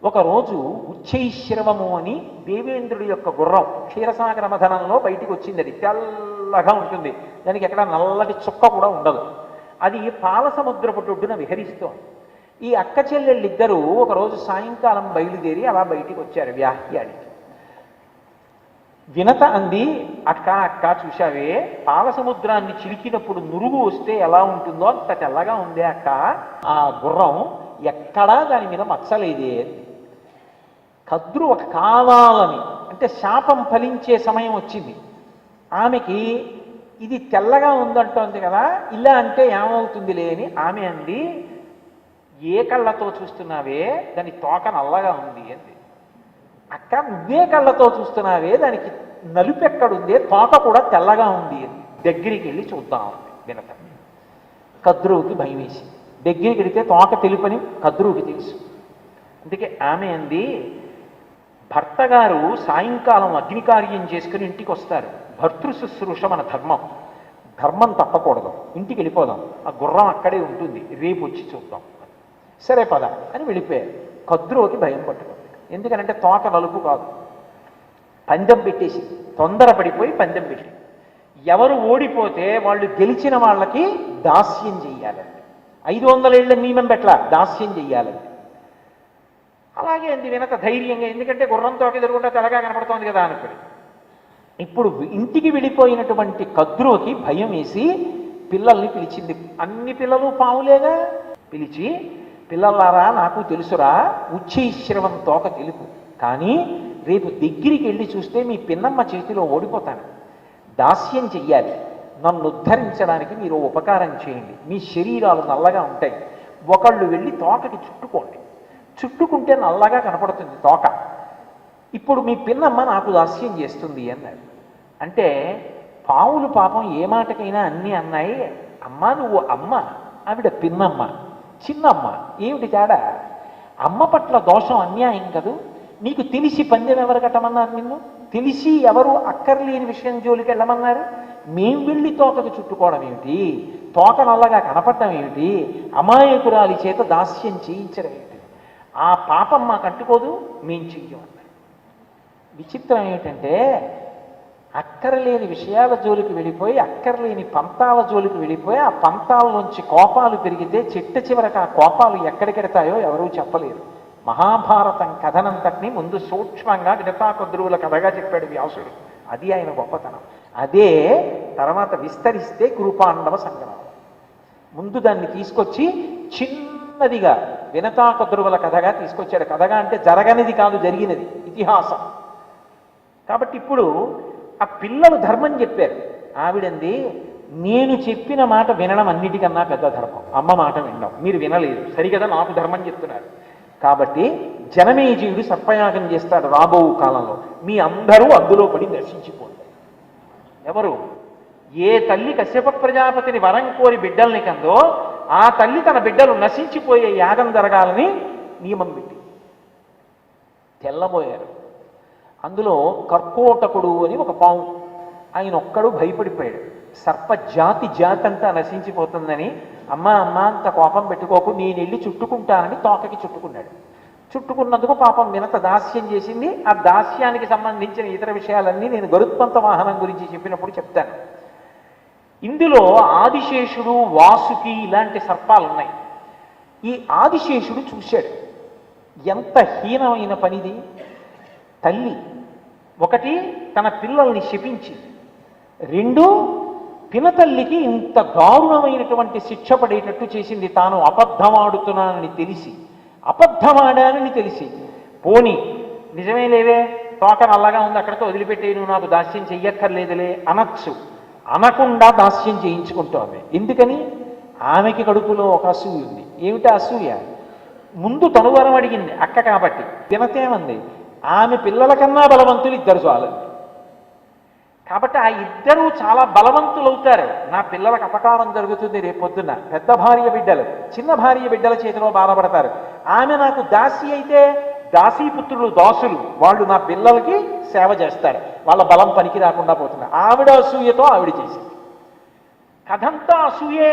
ఒకరోజు ఉచ్చైశ్రవము అని దేవేంద్రుడి యొక్క గుర్రం క్షీరసాగర మథనంలో బయటికి వచ్చింది. అది తెల్లగా ఉంటుంది, దానికి ఎక్కడ నల్లటి చుక్క కూడా ఉండదు. అది పాల సముద్రపు ఒడ్డున విహరిస్తోంది. ఈ అక్క చెల్లెళ్ళిద్దరూ ఒకరోజు సాయంకాలం బయలుదేరి అలా బయటికి వచ్చారు వ్యాహ్యానికి. వినత అంది, అక్క అక్క చూశావే, పాల సముద్రాన్ని చిలికినప్పుడు నురుగు వస్తే ఎలా ఉంటుందో అంత తెల్లగా ఉందే అక్క. ఆ గుర్రం ఎక్కడా దాని మీద మచ్చలేదే. కద్రు ఒక కావాలని, అంటే శాపం ఫలించే సమయం వచ్చింది. ఆమెకి ఇది తెల్లగా ఉందంటోంది కదా, ఇలా అంటే ఏమవుతుందిలే అని ఆమె అంది, ఏ కళ్ళతో చూస్తున్నావే, దాని తోక నల్లగా ఉంది అంది. అక్క నువ్వే కళ్ళతో చూస్తున్నావే, దానికి నలుపెక్కడుందే, తోక కూడా తెల్లగా ఉంది అని. దగ్గరికి వెళ్ళి చూద్దాం వినత. కద్రువుకి భయం వేసి దగ్గరికి వెళితే తోక తెలుపని కద్రువుకి తెలుసు. అందుకే ఆమె అంది, భర్త గారు సాయంకాలం అగ్నికార్యం చేసుకుని ఇంటికి వస్తారు. భర్తృ శుశ్రూష మన ధర్మం, ధర్మం తప్పకూడదు, ఇంటికి వెళ్ళిపోదాం, ఆ గుర్రం అక్కడే ఉంటుంది, రేపు వచ్చి చూద్దాం. సరే పద అని వెళ్ళిపోయారు. కద్రువుకి భయం పట్టుకుంది. ఎందుకనంటే తోక నలుపు కాదు. పందెం పెట్టేసి తొందరపడిపోయి పందెం పెట్టి, ఎవరు ఓడిపోతే వాళ్ళు గెలిచిన వాళ్ళకి దాస్యం చెయ్యాలండి. 500 ఏళ్ళ నియమం పెట్ల దాస్యం చెయ్యాలండి. అలాగే అంది వినత ధైర్యంగా, ఎందుకంటే గుర్రంతో ఎదురుకుంటే తెల్లగా కనపడుతోంది కదా అనుకుని. ఇప్పుడు ఇంటికి వెళ్ళిపోయినటువంటి కద్రువుకి భయం వేసి పిల్లల్ని పిలిచింది. అన్ని పిల్లలు పావులేగా. పిలిచి, పిల్లలారా నాకు తెలుసురా, ఉచ్చైశ్రవం తోక తెలుపు, కానీ రేపు దగ్గరికి వెళ్ళి చూస్తే మీ పిన్నమ్మ చేతిలో ఓడిపోతాను. దాస్యం చెయ్యాలి, నన్ను ఉద్ధరించడానికి మీరు ఉపకారం చేయండి. మీ శరీరాలు నల్లగా ఉంటాయి, ఒకళ్ళు వెళ్ళి తోకకి చుట్టుకోండి, చుట్టుకుంటే నల్లగా కనపడుతుంది తోక. ఇప్పుడు మీ పిన్నమ్మ నాకు దాస్యం చేస్తుంది అన్నాడు. అంటే పావులు పాపం ఏ మాటకైనా అన్నీ అన్నాయి. అమ్మ నువ్వు అమ్మ, ఆవిడ పిన్నమ్మ, చిన్నమ్మ, ఏమిటి తేడా? అమ్మ పట్ల దోషం అన్యాయం కదూ. నీకు తెలిసి పందెం ఎవరు కట్టమన్నారు? నిన్ను తెలిసి ఎవరు అక్కర్లేని విషయం జోలికి వెళ్ళమన్నారు? మేం వెళ్ళి తోకకు చుట్టుకోవడం ఏమిటి, తోక నల్లగా కనపడటం ఏమిటి, అమాయకురాలి చేత దాస్యం చేయించడం ఏమిటి? ఆ పాపం మాకు అంటుకోదు, మేం చెయ్యమన్నారు. విచిత్రం ఏమిటంటే అక్కరలేని విషయాల జోలికి వెళ్ళిపోయి, అక్కర్లేని పంతాల జోలికి వెళ్ళిపోయి, ఆ పంతాల్లోంచి కోపాలు పెరిగితే చిట్ట చివరకు ఆ కోపాలు ఎక్కడికెడతాయో ఎవరూ చెప్పలేరు. మహాభారతం కథనంతటినీ ముందు సూక్ష్మంగా వినతాకద్రువుల కథగా చెప్పాడు వ్యాసుడు. అది ఆయన గొప్పతనం. అదే తర్వాత విస్తరిస్తే కురుపాండవ సంగ్రామం. ముందు దాన్ని తీసుకొచ్చి చిన్నదిగా వినతాకద్రువుల కథగా తీసుకొచ్చాడు. కథగా అంటే జరగనిది కాదు, జరిగినది, ఇతిహాసం. కాబట్టి ఇప్పుడు ఆ పిల్లలు ధర్మం చెప్పారు. ఆవిడంది, నేను చెప్పిన మాట వినడం అన్నిటికన్నా పెద్ద ధర్మం, అమ్మ మాట వినడం. మీరు వినలేదు సరిగదా, నాకు ధర్మం చెప్తున్నారు. కాబట్టి జనమేజయుడు సర్పయాగం చేస్తాడు రాబో కాలంలో, మీ అందరూ అందులో పడి దర్శించిపోండి. ఎవరు? ఏ తల్లి కశ్యప ప్రజాపతిని వరం కోరి బిడ్డల్ని కందో ఆ తల్లి తన బిడ్డలు నశించిపోయే యాగం జరగాలని నియమం పెట్టి తెల్లబోయారు. అందులో కర్కోటకుడు అని ఒక పాము, ఆయన ఒక్కడు భయపడిపోయాడు. సర్ప జాతి అంతా నశించిపోతుందని, అమ్మ అంత కోపం పెట్టుకోకు, నేను వెళ్ళి చుట్టుకుంటానని తోకకి చుట్టుకున్నాడు. చుట్టుకున్నందుకు పాపం వినత దాస్యం చేసింది. ఆ దాస్యానికి సంబంధించిన ఇతర విషయాలన్నీ నేను గరుత్మంత వాహనం గురించి చెప్పినప్పుడు చెప్తాను. ఇందులో ఆదిశేషుడు, వాసుకి ఇలాంటి సర్పాలు ఉన్నాయి. ఈ ఆదిశేషుడు చూశాడు, ఎంత హీనమైన పనిది. తల్లి ఒకటి తన పిల్లల్ని శపించింది, రెండు పినతల్లికి ఇంత దారుణమైనటువంటి శిక్ష పడేటట్టు చేసింది. తాను అబద్ధమాడుతున్నానని తెలిసి, అబద్ధమాడానని తెలిసి, పోని నిజమే లేవే, తోక నల్లగా ఉంది అక్కడితో వదిలిపెట్టే, నువ్వు నాకు దాస్యం చెయ్యక్కర్లేదులే అనొచ్చు. అనకుండా దాస్యం చేయించుకుంటోంది. ఎందుకని? ఆమెకి కడుపులో ఒక అసూయ ఉంది. ఏమిటా అసూయ? ముందు తనువరం అడిగింది అక్క కాబట్టి. వినతేమంది, ఆమె పిల్లల కన్నా బలవంతులు ఇద్దరు చాలండి. కాబట్టి ఆ ఇద్దరూ చాలా బలవంతులవుతారు. నా పిల్లలకు అపకారం జరుగుతుంది రేపొద్దున, పెద్ద భార్య బిడ్డలు చిన్న భార్య బిడ్డల చేతిలో బాధపడతారు. ఆమె నాకు దాసి అయితే దాసీపుత్రులు దాసులు, వాళ్ళు నా పిల్లలకి సేవ చేస్తారు, వాళ్ళ బలం పనికి రాకుండా పోతున్నారు. ఆవిడ అసూయతో ఆవిడ చేసింది. కథంతా అసూయే.